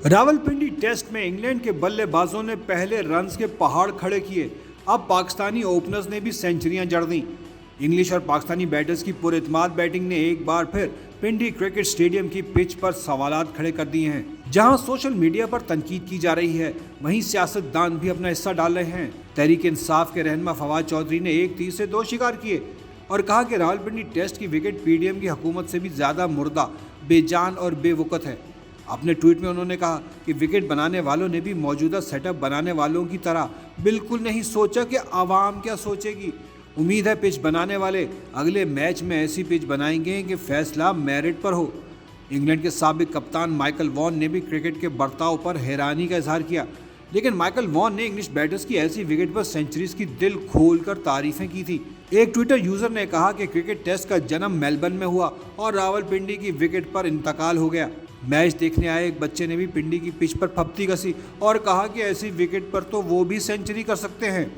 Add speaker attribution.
Speaker 1: Rawalpindi test में England के बल्लेबाजों ने पहले रन्स के पहाड़ खड़े किए। अब पाकिस्तानी ओपनर्स ने भी सेंचुरियां जड़ दी। इंग्लिश और पाकिस्तानी बैटर्स की पुरएतमाद बैटिंग ने एक बार फिर पिंडी क्रिकेट स्टेडियम की पिच पर सवालात खड़े कर दिए हैं। जहां सोशल मीडिया पर तनकीद की जा रही है, वहीं सियासतदान भी अपना हिस्सा डाल रहे हैं। तहरीक इंसाफ के रहनुमा फवाद चौधरी ने एक तीर से दो शिकार किए और कहा कि रावलपिंडी टेस्ट की विकेट पीडीएम की हुकूमत से भी ज्यादा मुर्दा, बेजान और बेवकूफ़ है। अपने ट्वीट में उन्होंने कहा कि विकेट बनाने वालों ने भी मौजूदा सेटअप बनाने वालों की तरह बिल्कुल नहीं सोचा कि आवाम क्या सोचेगी। उम्मीद है पिच बनाने वाले अगले मैच में ऐसी पिच बनाएंगे कि फैसला मेरिट पर हो। इंग्लैंड के साबिक कप्तान माइकल वॉन ने भी क्रिकेट के बर्ताव पर हैरानी का इजहार किया, लेकिन माइकल वॉन ने इंग्लिश बैटर्स की ऐसी विकेट पर सेंचुरीज की दिल खोलकर तारीफें की थी। एक ट्विटर यूजर ने कहा कि क्रिकेट टेस्ट का जन्म मेलबर्न में हुआ और रावलपिंडी की विकेट पर इंतकाल हो गया। मैच देखने आए एक बच्चे ने भी पिंडी की पिच पर फप्ती कसी और कहा कि ऐसी विकेट पर तो वो भी सेंचुरी कर सकते हैं।